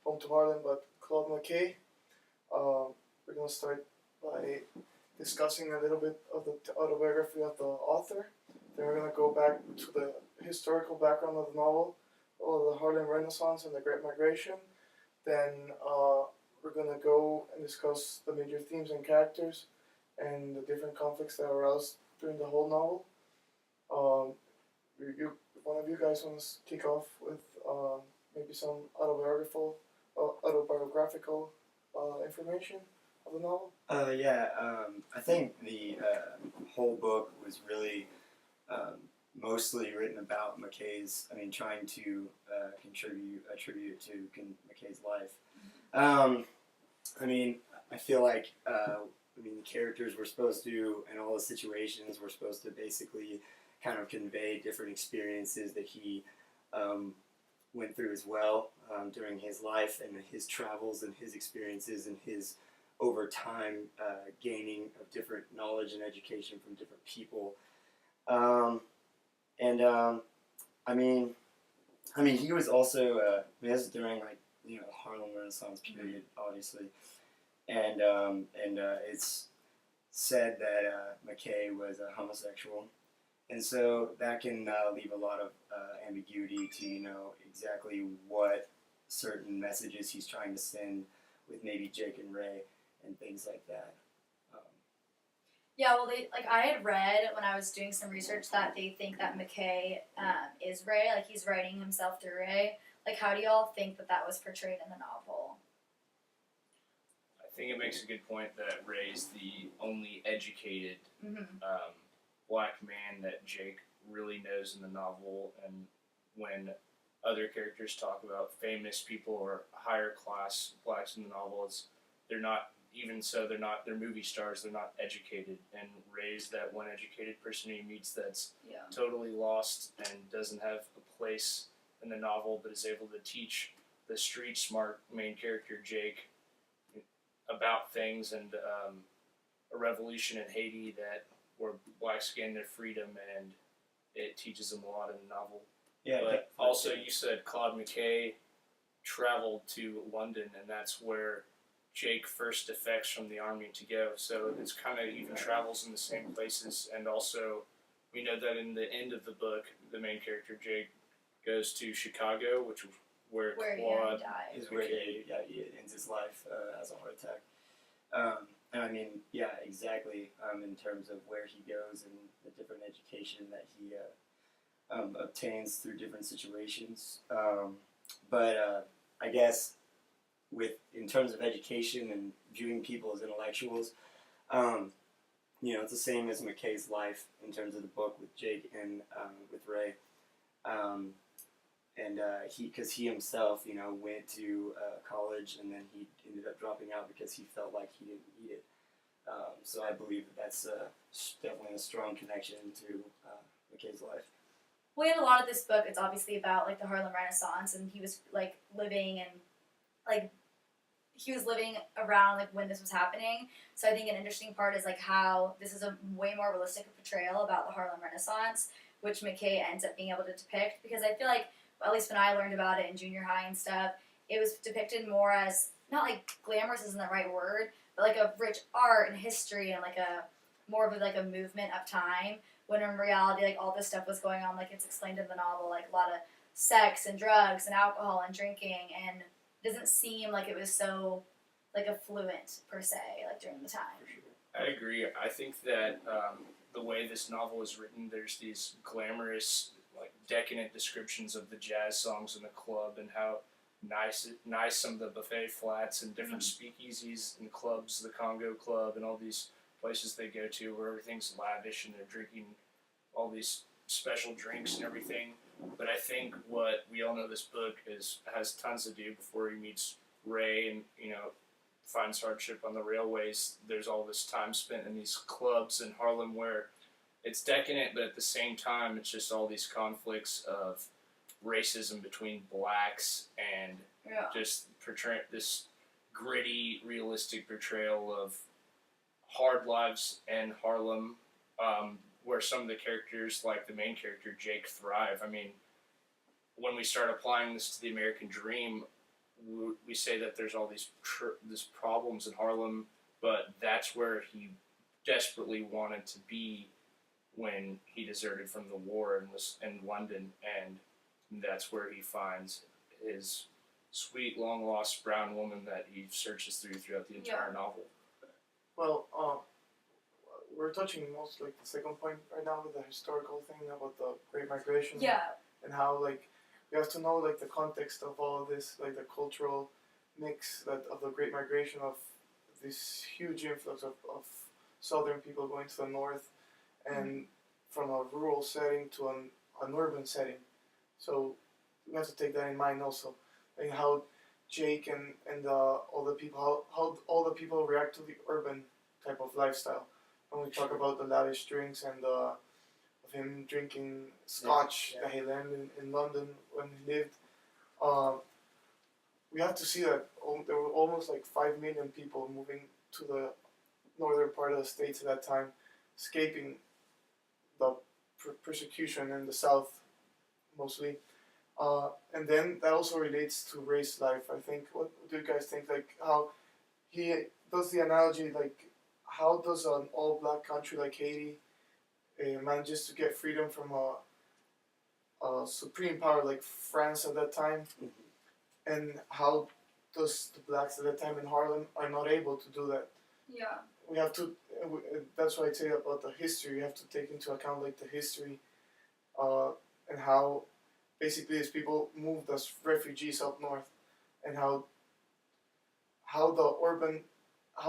Home to Harlem by Claude McKay. We're going to start by discussing a little bit of the autobiography of the author. Then we're going to go back to the historical background of the novel, of the Harlem Renaissance and the Great Migration. Then we're going to go and discuss the major themes and characters and the different conflicts that aroused during the whole novel. One of you guys wants to kick off with maybe some autobiographical information of the novel? I think the whole book was really mostly written about McKay's, trying to attribute to McKay's life. I feel like, the characters were supposed to, and all the situations were supposed to basically kind of convey different experiences that he went through as well during his life and his travels and his experiences and his over time gaining of different knowledge and education from different people. He was also this is during the Harlem Renaissance period, obviously, and it's said that McKay was a homosexual. And so that can leave a lot of ambiguity to, exactly what certain messages he's trying to send with maybe Jake and Ray and things like that. I had read when I was doing some research that they think that McKay is Ray, he's writing himself through Ray. How do y'all think that was portrayed in the novel? I think it makes a good point that Ray's the only educated black man that Jake really knows in the novel, and when other characters talk about famous people or higher class blacks in the novels, they're movie stars, they're not educated, and Ray's that one educated person he meets that's totally lost and doesn't have a place in the novel, but is able to teach the street smart main character Jake about things and a revolution in Haiti where blacks gain their freedom, and it teaches them a lot in the novel. Yeah, but also you said Claude McKay traveled to London, and that's where Jake first defects from the army to go. So it's kind of even travels in the same places, and also we know that in the end of the book, the main character Jake goes to Chicago, which is where Claude is where he ends his life as a heart attack. Exactly. In terms of where he goes and the different education that he obtains through different situations. I guess in terms of education and viewing people as intellectuals, it's the same as McKay's life in terms of the book with Jake and with Ray. Because he himself, went to college, and then he ended up dropping out because he felt like he didn't need it. So I believe that's definitely a strong connection to McKay's life. Well, in a lot of this book, it's obviously about the Harlem Renaissance, and he was living around when this was happening. So I think an interesting part is how this is a way more realistic portrayal about the Harlem Renaissance, which McKay ends up being able to depict, because I feel at least when I learned about it in junior high and stuff, it was depicted more as, not glamorous isn't the right word, but a rich art and history and a more of a movement of time, when in reality all this stuff was going on it's explained in the novel, a lot of sex and drugs and alcohol and drinking, and it doesn't seem it was so affluent per se during the time. For sure. I agree. I think that the way this novel is written, there's these glamorous decadent descriptions of the jazz songs in the club and how nice some of the buffet flats and different speakeasies and clubs, the Congo Club and all these places they go to where everything's lavish and they're drinking all these special drinks and everything. But I think what we all know this book has tons to do before he meets Ray and finds hardship on the railways. There's all this time spent in these clubs in Harlem where it's decadent, but at the same time, it's just all these conflicts of racism between blacks and just portraying this gritty, realistic portrayal of hard lives in Harlem, where some of the characters, like the main character, Jake, thrive. When we start applying this to the American dream, we say that there's all these problems in Harlem, but that's where he desperately wanted to be when he deserted from the war and was in London, and that's where he finds his sweet, long-lost brown woman that he searches throughout the entire novel. Well, we're touching most like the second point right now with the historical thing about the Great Migration. Yeah. And how like you have to know like the context of all of this, like the cultural mix that of the Great Migration of this huge influx of southern people going to the north, and from a rural setting to an urban setting. So we have to take that in mind also, and how Jake and all the people how all the people react to the urban type of lifestyle. When we talk about the lavish drinks and of him drinking scotch that he learned in London when he lived, we have to see that there were almost like 5 million people moving to the northern part of the States at that time, escaping the persecution in the South mostly. And then that also relates to race life, I think. What do you guys think? Like how he does the analogy, like how does an all-black country like Haiti manages to get freedom from a supreme power like France at that time, and how does the blacks at that time in Harlem are not able to do that? Yeah. We have to. That's why I say about the history. You have to take into account like the history, and how basically these people moved as refugees up north, and how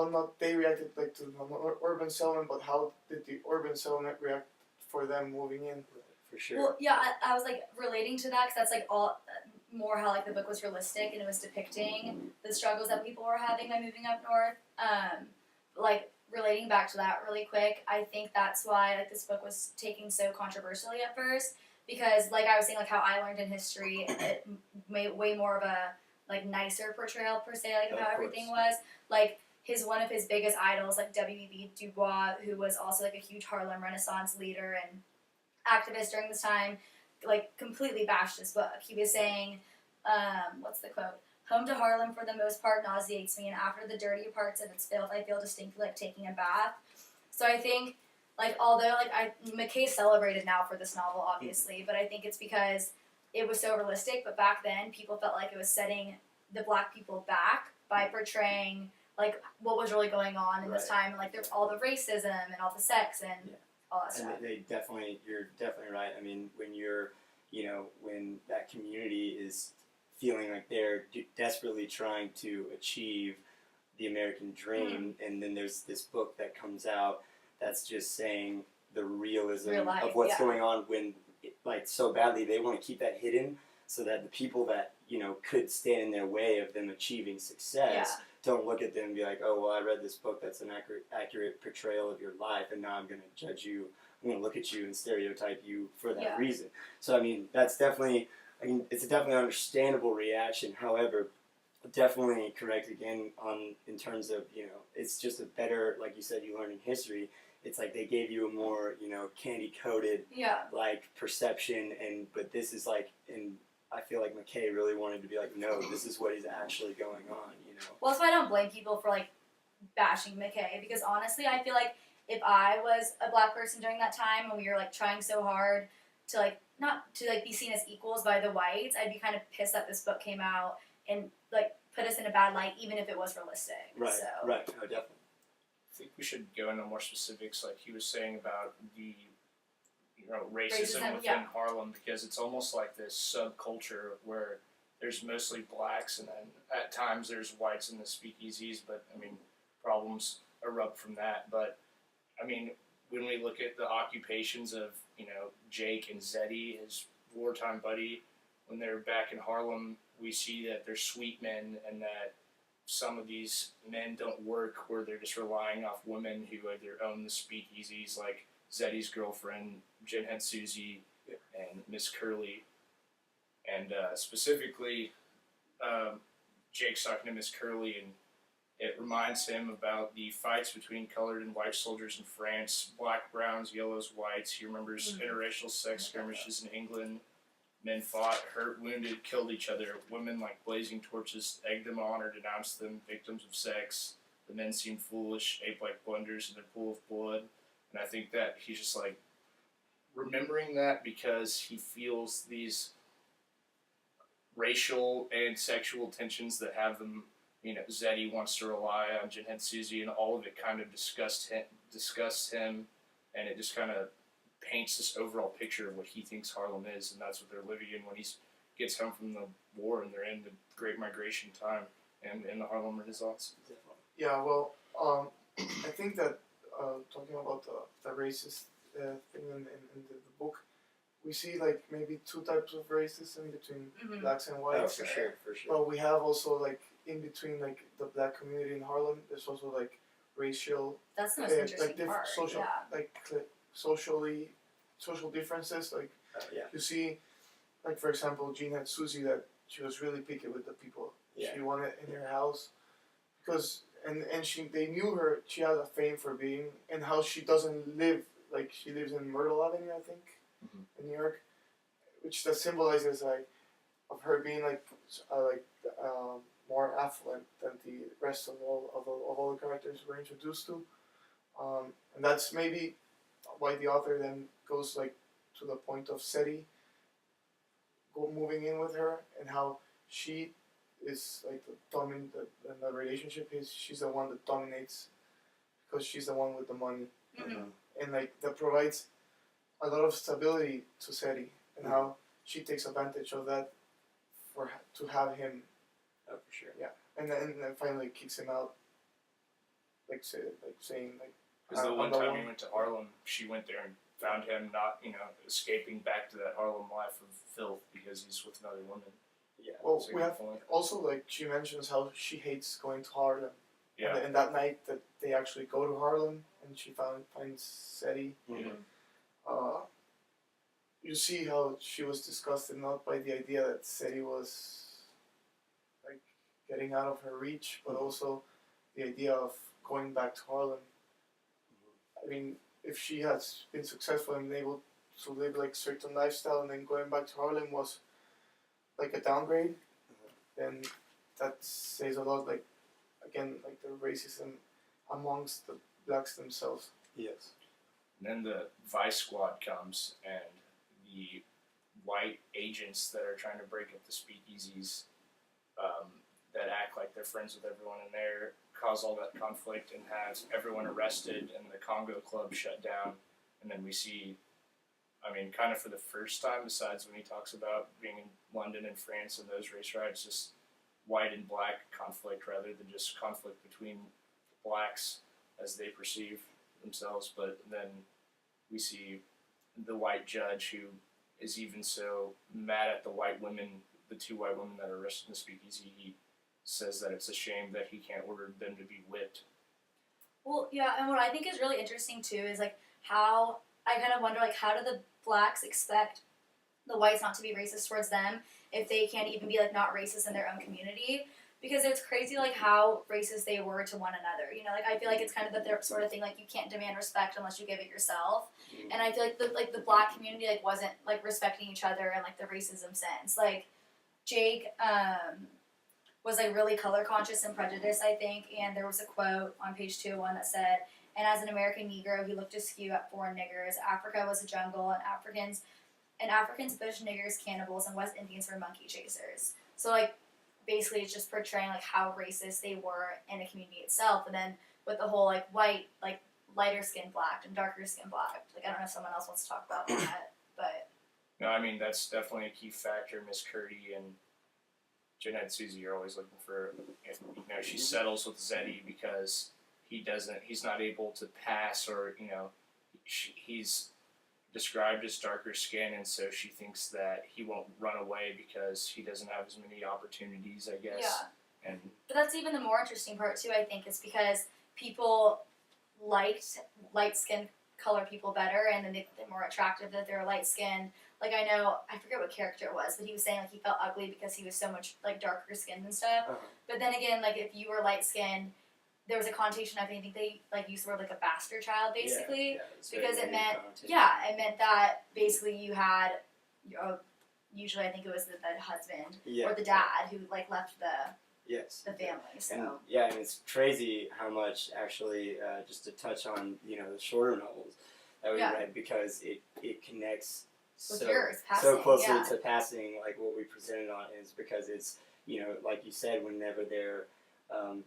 not they reacted like to the urban settlement, but how did the urban settlement react for them moving in? For sure. Well, yeah, I was like relating to that because that's like all more how like the book was realistic and it was depicting the struggles that people were having by moving up north. Like relating back to that really quick, I think that's why like this book was taken so controversially at first, because like I was saying, like how I learned in history, it made way more of a like nicer portrayal per se, like of how everything was. Like one of his biggest idols, like W.E.B. Du Bois, who was also like a huge Harlem Renaissance leader and activist during this time, like completely bashed his book. He was saying, what's the quote? "Home to Harlem for the most part nauseates me, and after the dirty parts of its filth, I feel distinctly like taking a bath." So I think, like, although like McKay's celebrated now for this novel, obviously, but I think it's because it was so realistic. But back then, people felt like it was setting the black people back by portraying like what was really going on in this time, and like there's all the racism and all the sex and all that stuff. And you're definitely right. I mean, when when that community is feeling like they're desperately trying to achieve the American dream, and then there's this book that comes out that's just saying the realism of what's going on when, like, so badly they want to keep that hidden so that the people that, could stand in their way of them achieving success don't look at them and be like, oh, well, I read this book that's an accurate portrayal of your life, and now I'm going to judge you. I'm going to look at you and stereotype you for that reason. So, I mean, it's a definitely understandable reaction. However, definitely correct again in terms of, it's just a better, like you said, you learn in history. It's like they gave you a more, candy-coated, like, perception, but this is like, and I feel like McKay really wanted to be like, no, this is what is actually going on, Well, that's why I don't blame people for, like, bashing McKay, because honestly, I feel like if I was a black person during that time and we were, like, trying so hard to, like, not to, like, be seen as equals by the whites, I'd be kind of pissed that this book came out and, like, put us in a bad light, even if it was realistic. Right, so. right, no, definitely. I think we should go into more specifics, like he was saying about the racism within Harlem, because it's almost like this subculture where there's mostly blacks and then at times there's whites in the speakeasies, but I mean problems erupt from that. But I mean, when we look at the occupations of Jake and Zeddy, his wartime buddy, when they're back in Harlem, we see that they're sweet men and that some of these men don't work, where they're just relying off women who either own the speakeasies, like Zeddy's girlfriend, Jenhead Susie, and Miss Curly. And specifically, Jake's talking to Miss Curly, and it reminds him about the fights between colored and white soldiers in France, black, browns, yellows, whites. He remembers interracial sex skirmishes in England, Men fought, hurt, wounded, killed each other. Women, like blazing torches, egged them on or denounced them victims of sex. The men seemed foolish, ape like blunders in a pool of blood. And I think that he's just like remembering that because he feels these racial and sexual tensions that have them. Zeddy wants to rely on Jinhead Suzy, and all of it kind of disgusts him, and it just kind of paints this overall picture of what he thinks Harlem is, and that's what they're living in when he gets home from the war and they're in the Great Migration time and in the Harlem Renaissance. Yeah, well, I think that talking about the racist thing in the book, we see like maybe two types of racism between blacks and whites. Oh, for sure. But we have also like in between like the black community in Harlem. There's also like racial. That's the most interesting like part. social, yeah. like social differences. Like Yeah. you see, like for example, Jean had Susie that she was really picky with the people she wanted in her house, because and they knew her. She had a fame for being, and how she doesn't live, like she lives in Myrtle Avenue, I think, in New York, which that symbolizes like of her being more affluent than the rest of all the characters we're introduced to, and that's maybe why the author then goes like to the point of Seti moving in with her, and how she is like the dominant in the relationship. She's the one that dominates because she's the one with the money, and like that provides a lot of stability to Seti, and how she takes advantage of that to have him. Oh, for sure. Yeah, and then finally kicks him out, saying like. Because the one time he went to Harlem, she went there and found him not, escaping back to that Harlem life of filth because he's with another woman. Yeah. Well, we have also like she mentions how she hates going to Harlem. Yeah. And that night that they actually go to Harlem and she finds Seti. You see how she was disgusted not by the idea that Seti was like getting out of her reach, but also the idea of going back to Harlem. I mean, if she has been successful and able to live like certain lifestyle, and then going back to Harlem was like a downgrade, then that says a lot. Like again, like the racism amongst the blacks themselves. Yes. And then the Vice Squad comes, and the white agents that are trying to break up the speakeasies, that act like they're friends with everyone in there, cause all that conflict and has everyone arrested and the Congo Club shut down. And then we see, kind of for the first time, besides when he talks about being in London and France and those race riots, just white and black conflict rather than just conflict between blacks as they perceive themselves. But then we see the white judge who is even so mad at the two white women that are arrested in the speakeasy. He says that it's a shame that he can't order them to be whipped. Well, yeah, and what I think is really interesting too is like how I kind of wonder like how do the blacks expect the whites not to be racist towards them if they can't even be like not racist in their own community? Because it's crazy like how racist they were to one another. Like I feel like it's kind of the sort of thing like you can't demand respect unless you give it yourself. And I feel like the black community like wasn't like respecting each other in like the racism sense. Like Jake was like really color conscious and prejudiced, I think, and there was a quote on page 201 that said, "And as an American Negro, he looked askew at foreign niggers. Africa was a jungle, and Africans bush niggers, cannibals, and West Indians were monkey chasers." So like basically it's just portraying like how racist they were in a community itself, and then with the whole like white, like lighter skinned black and darker skinned black. Like I don't know if someone else wants to talk about that, but no, that's definitely a key factor. Miss Curdy and Jeanette Susie are always looking for, she settles with Zeddy because he's not able to pass, or, he's described as darker skin, and so she thinks that he won't run away because he doesn't have as many opportunities, I guess. Yeah. But that's even the more interesting part too, I think, is because people liked light-skinned color people better, and then they're more attractive that they're light-skinned. Like I know, I forget what character it was, but he was saying like he felt ugly because he was so much like darker skinned and stuff. But then again, like if you were light skinned, there was a connotation of, I think they like used the word like a bastard child basically, because it meant it meant that basically you usually I think it was the husband Yeah. or the dad who like left Yes. the family. So And yeah, and it's crazy how much actually, just to touch on, you know, the shorter novels that we Yeah. read, because it connects with so yours, so passing, closely yeah. to passing, like what we presented on, is because it's, you know, like you said, whenever they're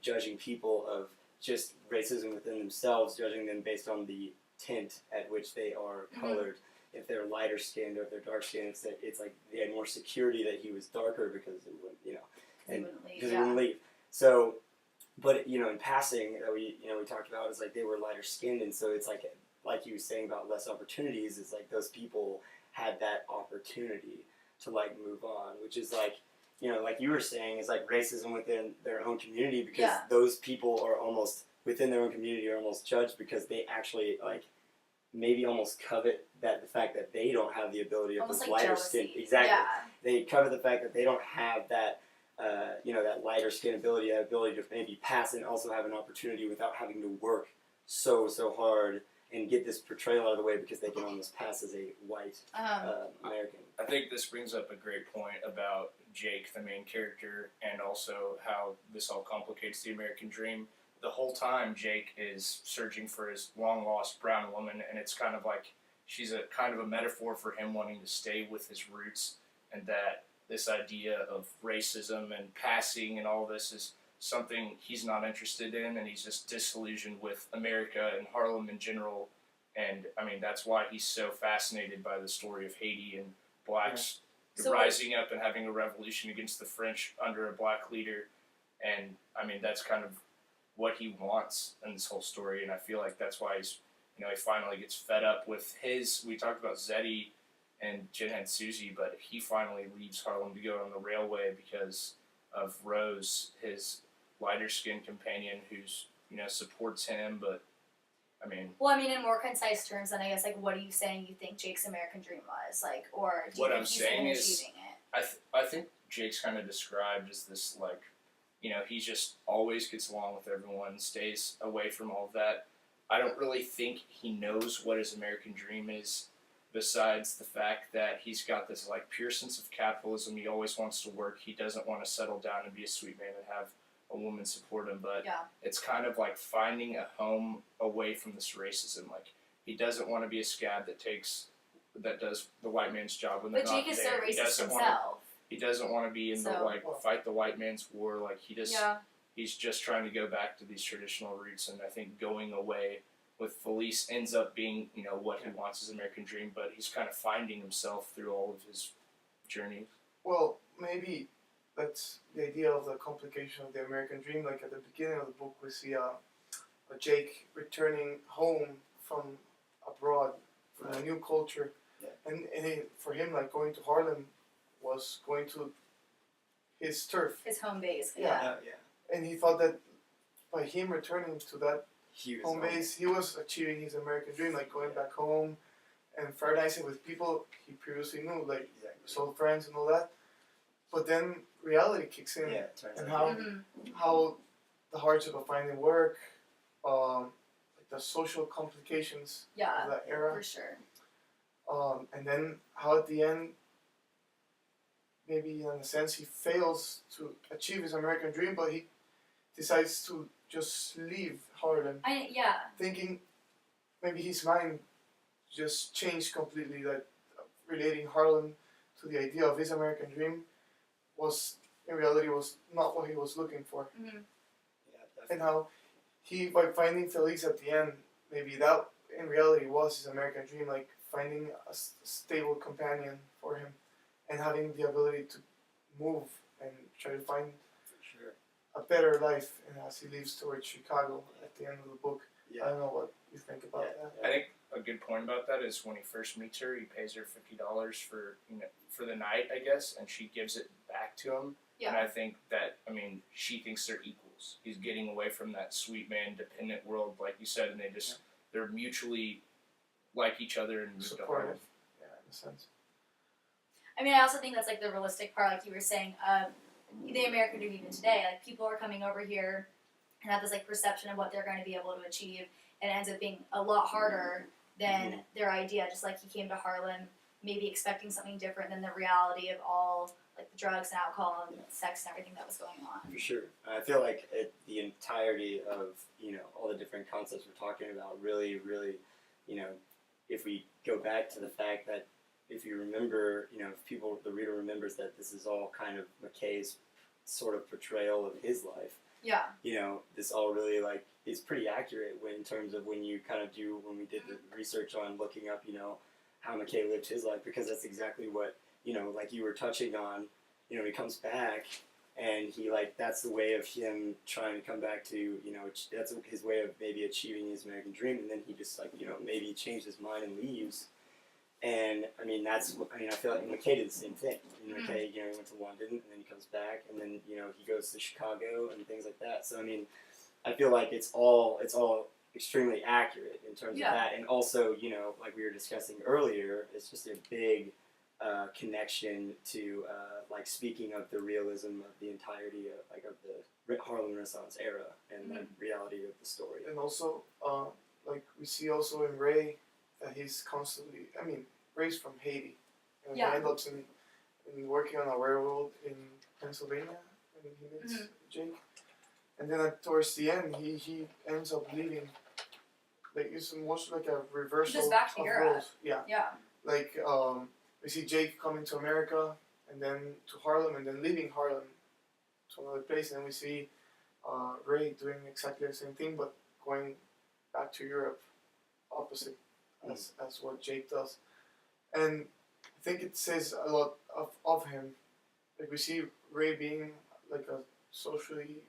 judging people of just racism within themselves, judging them based on the tint at which they are colored. If they're lighter skinned or if they're dark skinned, it's like they had more security that he was darker because it would, you know, Because he wouldn't leave. because Yeah. he wouldn't leave. So, but you know, in passing, that we talked about, is like they were lighter skinned, and so it's like you were saying about less opportunities. It's like those people had that opportunity to like move on, which is like, you know, like you were saying, is like racism within their own community, because Yeah. those people are almost within their own community are almost judged because they actually like maybe almost covet that the fact that they don't have the ability of Almost this like lighter jealousy. skin. Exactly. Yeah. They cover the fact that they don't have that, you know, that lighter skin ability, that ability to maybe pass and also have an opportunity without having to work so hard and get this portrayal out of the way, because they can almost pass as a white American. I think this brings up a great point about Jake, the main character, and also how this all complicates the American dream. The whole time, Jake is searching for his long-lost brown woman, and it's kind of like she's a kind of a metaphor for him wanting to stay with his roots, and that this idea of racism and passing and all this is something he's not interested in, and he's just disillusioned with America and Harlem in general. And I mean, that's why he's so fascinated by the story of Haiti and blacks So rising up and having a revolution against the French under a black leader. And I mean, that's kind of what he wants in this whole story. And I feel like that's why he's, you know, he finally gets fed up with his, we talked about Zeddy and Jinhead Susie, but he finally leaves Harlem to go on the railway because of Rose, his lighter skinned companion, who's, you know, supports him. But I mean, Well, I mean, in more concise terms, then I guess, like, what are you saying you think Jake's American dream was? Like, or do you What think I'm he's saying even is- achieving it? I think Jake's kind of described as this, like, you know, he just always gets along with everyone, stays away from all of that. I don't really think he knows what his American dream is, besides the fact that he's got this, like, pure sense of capitalism. He always wants to work. He doesn't want to settle down and be a sweet man and have a woman support him. But Yeah. it's kind of like finding a home away from this racism. Like, he doesn't want to be a scab that does the white man's job when they're But not Jake is there. so He racist doesn't want himself. he doesn't want to be in the So- like fight the white man's war. Like Yeah. he's just trying to go back to these traditional roots. And I think going away with Felice ends up being, you know, what he wants, his American dream. But he's kind of finding himself through all of his journey. Well, maybe that's the idea of the complication of the American dream. Like at the beginning of the book, we see a Jake returning home from abroad, from a new culture, and for him, like going to Harlem was going to his turf, His home base. Yeah. and he thought that by him returning to that He was home base, he was achieving his American dream, like going back home and fraternizing with people he previously knew, like Exactly. soul friends and all that. But then reality kicks in, Yeah, it turns and out. how the hardship of finding work, like the social complications Yeah. of that era, For sure. and then how at the end, maybe in a sense, he fails to achieve his American dream, but he decides to just leave Harlem, Yeah. thinking maybe his mind just changed completely, that relating Harlem to the idea of his American dream was, in reality, was not what he was looking for. hmm Yeah, And definitely. how he, by finding Felice at the end, maybe that in reality was his American dream, like finding a stable companion for him and having the ability to move and try to find For sure. a better life, and as he leaves towards Chicago at the end of the book. I Yeah. don't know what you think about that. I think a good point about that is when he first meets her, he pays her $50 for, you know, for the night, I guess, and she gives it back to him. And Yeah. I think that, I mean, she thinks they're equals. He's getting away from that sweet man dependent world, like you said, and they're mutually like each other and move to Harlem. Supportive, yeah, in a sense. I mean, I also think that's like the realistic part, like you were saying. The American dream even today, like people are coming over here and have this like perception of what they're going to be able to achieve, and it ends up being a lot harder than their idea. Just like he came to Harlem maybe expecting something different than the reality of all like the drugs and alcohol and sex and everything that was going on. For sure. I feel like the entirety of, all the different concepts we're talking about really, really, if we go back to the fact that if you remember, if the reader remembers that this is all kind of McKay's sort of portrayal of his life, Yeah. This all really is pretty accurate in terms of when we did the research on looking up, how McKay lived his life, because that's exactly what, like you were touching on, he comes back and that's the way of him trying to come back to, that's his way of maybe achieving his American dream, and then he just maybe changed his mind and leaves. And I feel like McKay did the same thing. McKay, he went to London and then he comes back and then, he goes to Chicago and things like that. So I feel like it's all extremely accurate in terms of that. And also, like we were discussing earlier, it's just a big connection to speaking of the realism of the entirety of the Harlem Renaissance era and the reality of the story. And also, we see also in Ray that he's constantly. Ray's from Haiti, and he ends up in working on a railroad in Pennsylvania. He meets Jake, and then towards the end, he ends up leaving. It's almost like a reversal Just back to of Europe. roles. Yeah. We see Jake coming to America, and then to Harlem, and then leaving Harlem to another place, and then we see Ray doing exactly the same thing, but going back to Europe, opposite as what Jake does. And I think it says a lot of him. We see Ray being like a socially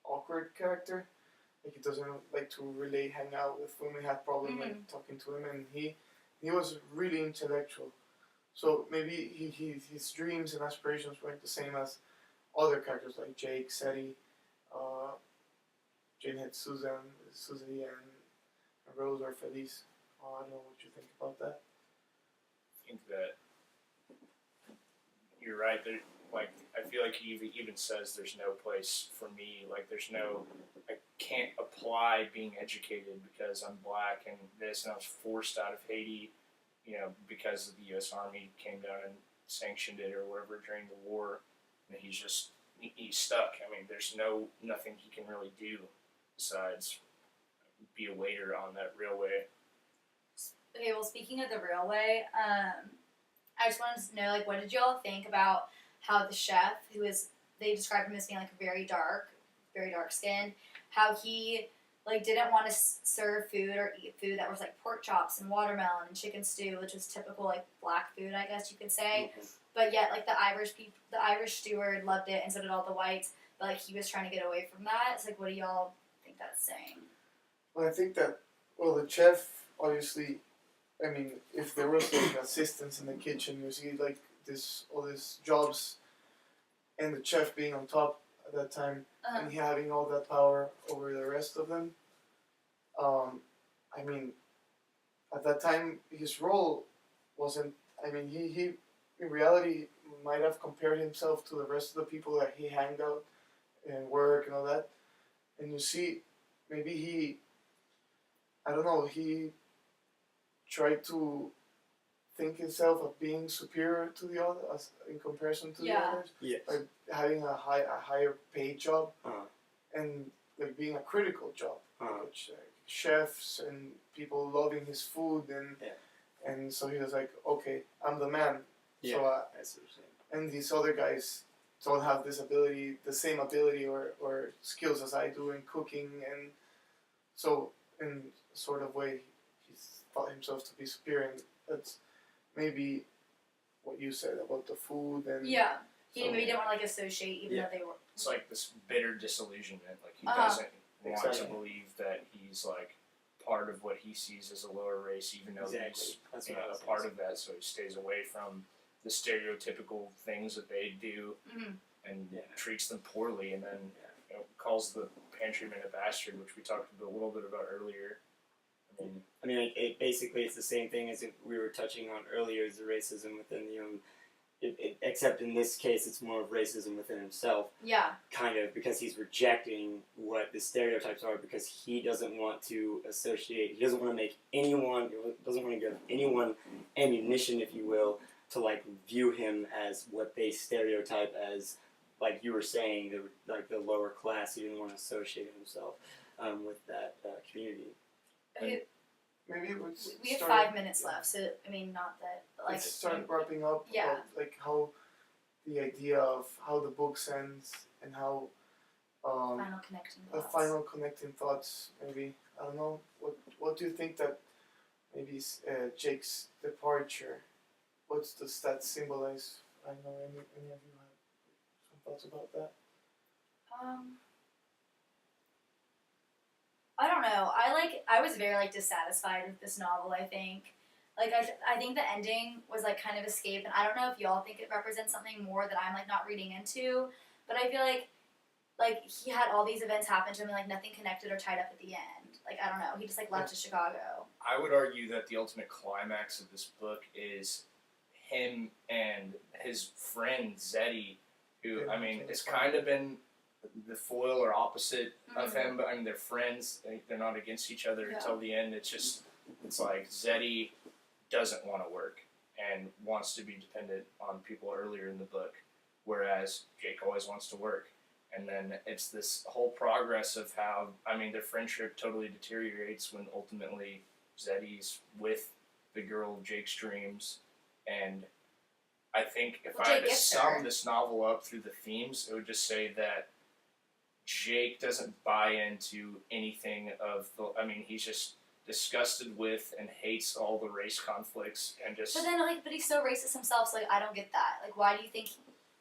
awkward character. He doesn't like to really hang out with women, had problems talking to him, and he was really intellectual. So maybe his dreams and aspirations weren't the same as other characters like Jake, Seti, Jane had Susie, and Rose or Felice. I don't know what you think about that. I think that you're right. I feel like he even says there's no place for me. I can't apply being educated because I'm black and this, and I was forced out of Haiti, because the U.S. Army came down and sanctioned it or whatever during the war, and he's stuck. There's nothing he can really do besides be a waiter on that railway. Okay, well, speaking of the railway, I just wanted to know, what did y'all think about how the chef, they described him as being, very dark skinned, how he, didn't want to serve food or eat food that was, pork chops and watermelon and chicken stew, which is typical, black food, I guess you could say. Mm-hmm. But yet, the Irish steward loved it, and so did all the whites, but, he was trying to get away from that. It's what do y'all think that's saying? Well, I think that, the chef, obviously, if there was assistants in the kitchen, you see all these jobs, and the chef being on top at that time, and he having all that power over the rest of them. At that time, his role wasn't. He in reality might have compared himself to the rest of the people that he hanged out and work and all that, and you see, maybe he tried to think himself of being superior to the others in comparison to the others. Yes. Having a higher paid job Uh-huh. and being a critical job. Uh-huh. Which chefs and people loving his food and so he was like, okay, I'm the man. Yeah. So That's what you're saying. and these other guys don't have this ability, the same ability or skills as I do in cooking, and so in a sort of way he thought himself to be superior, and that's maybe what you said about the food and He maybe didn't want to associate even though they were. It's this bitter disillusionment. He Uh-huh. doesn't want to Exactly. believe that he's part of what he sees as a lower race, even though he's That's a part of that. So he stays away from the stereotypical things that they do and treats them poorly, and then calls the pantryman a bastard, which we talked a little bit about earlier. Basically it's the same thing as we were touching on earlier, is the racism within except in this case, it's more of racism within himself, Yeah. kind of, because he's rejecting what the stereotypes are, because he doesn't want to associate, he doesn't want to make anyone, doesn't want to give anyone ammunition, if you will, to like view him as what they stereotype as, like you were saying, like the lower class. He didn't want to associate himself with that community. Okay, Maybe we have 5 minutes left, so I mean, not that, but like. Let's start wrapping up. Yeah. About, like how the idea of how the book ends and how Final connecting the thoughts. final connecting thoughts. Maybe I don't know. What do you think that maybe Jake's departure? Does that symbolize? I don't know. Any of you have some thoughts about that? I don't know. I was very like dissatisfied with this novel. I think, like I think the ending was like kind of escape, and I don't know if y'all think it represents something more that I'm like not reading into, but I feel like he had all these events happen to him and like nothing connected or tied up at the end. Like I don't know. He just like left to Chicago. I would argue that the ultimate climax of this book is him and his friend Zeddy, who I mean, it's kind of been the foil or opposite of him, but I mean they're friends. They're not against each other until the end. It's like Zeddy doesn't want to work and wants to be dependent on people earlier in the book, whereas Jake always wants to work. And then it's this whole progress of how, I mean, their friendship totally deteriorates when ultimately Zeddy's with the girl of Jake's dreams. And I think if I had to sum this novel up through the themes, it would just say that Jake doesn't buy into anything of the, I mean, he's just disgusted with and hates all the race conflicts and just... But then, like, but he's so racist himself, so, like, I don't get that. Like, why do you think...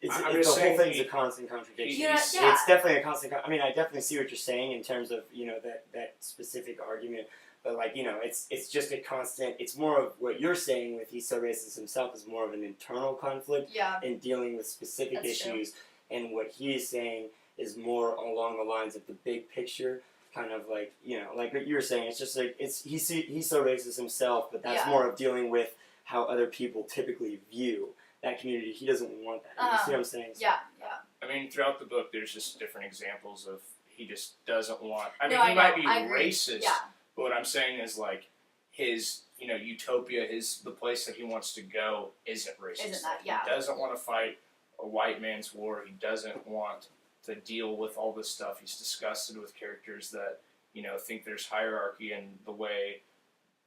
The whole thing's a constant contradiction. Yeah. It's definitely a constant... I mean, I definitely see what you're saying in terms of, you know, that specific argument. But, like, you know, it's just a constant... It's more of what you're saying with he's so racist himself is more of an internal conflict in dealing with specific issues. True. And what he is saying is more along the lines of the big picture, kind of like, you know, like what you were saying. It's just like, he's so racist himself, but that's more of dealing with how other people typically view that community. He doesn't want that. You see what I'm saying? So, yeah. I mean, throughout the book, there's just different examples of he just doesn't want... I mean, no, he might be racist, yeah. But what I'm saying is, like, his, you know, utopia, the place that he wants to go isn't racist. Isn't that, yeah. He doesn't want to fight a white man's war. He doesn't want to deal with all this stuff. He's disgusted with characters that, you know, think there's hierarchy and the way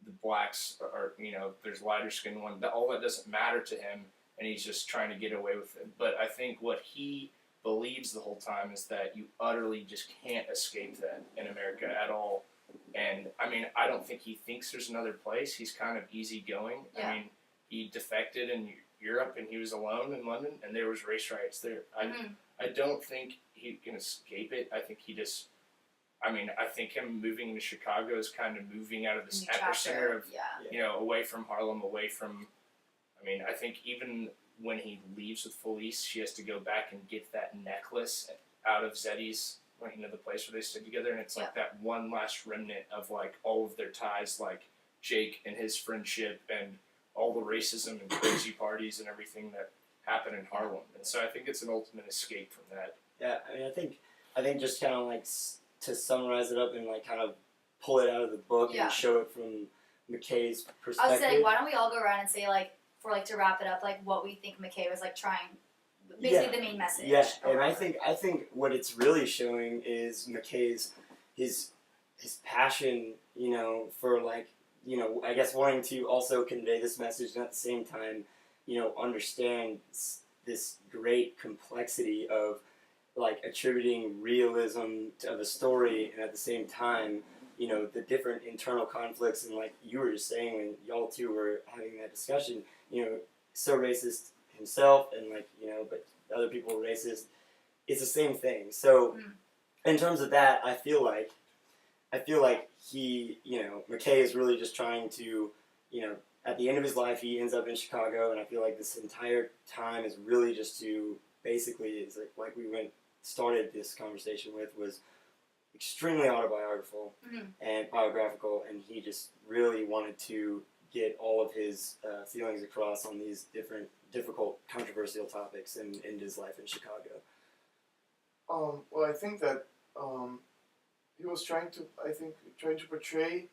the blacks are, you know, there's lighter skinned one. All that doesn't matter to him, and he's just trying to get away with it. But I think what he believes the whole time is that you utterly just can't escape that in America at all. And, I mean, I don't think he thinks there's another place. He's kind of easygoing. Yeah. I mean, he defected in Europe, and he was alone in London, and there was race riots there. I don't think he can escape it. I think he just... I mean, I think him moving to Chicago is kind of moving out of this epicenter of, you know, away from Harlem, away from... I mean, I think even when he leaves with Felice, she has to go back and get that necklace out of Zeddy's, you know, the place where they stood together, and it's like that one last remnant of, like, all of their ties, like Jake and his friendship and all the racism and crazy parties and everything that happened in Harlem. And so I think it's an ultimate escape from that. Yeah, I mean, I think just kind of like to summarize it up and like kind of pull it out of the book and show it from McKay's perspective. I was saying, why don't we all go around and say, like, to wrap it up, like what we think McKay was like trying, basically the main message. Yeah, and I think what it's really showing is McKay's his passion, you know, for like, you know, I guess wanting to also convey this message and at the same time, you know, understand this great complexity of like attributing realism of a story and at the same time, you know, the different internal conflicts and like you were just saying when y'all two were having that discussion, you know, so racist himself and like, you know, but other people were racist. It's the same thing. So in terms of that, I feel like he, you know, McKay is really just trying to, you know, at the end of his life, he ends up in Chicago, and I feel like this entire time is really just to basically, is like we started this conversation with, was extremely autobiographical and biographical, and he just really wanted to get all of his feelings across on these different difficult, controversial topics in his life in Chicago. Well, I think that he was trying to portray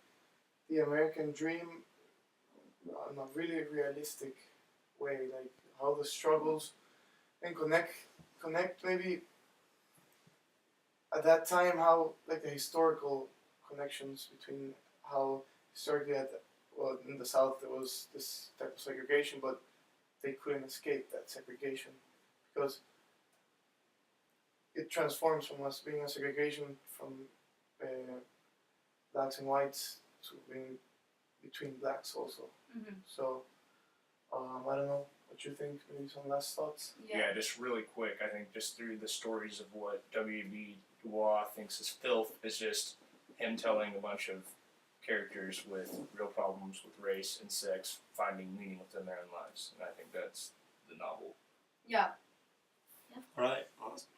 the American dream in a really realistic way, like how the struggles and connect maybe at that time how like the historical connections between how historically in the South there was this type of segregation, but they couldn't escape that segregation because it transforms from us being a segregation from blacks and whites to being between blacks also. Mm-hmm. So I don't know what you think. Maybe some last thoughts. Yeah, just really quick. I think just through the stories of what W.B. Du Bois thinks is filth is just him telling a bunch of characters with real problems with race and sex finding meaning within their own lives, and I think that's the novel. Yeah. All right, awesome.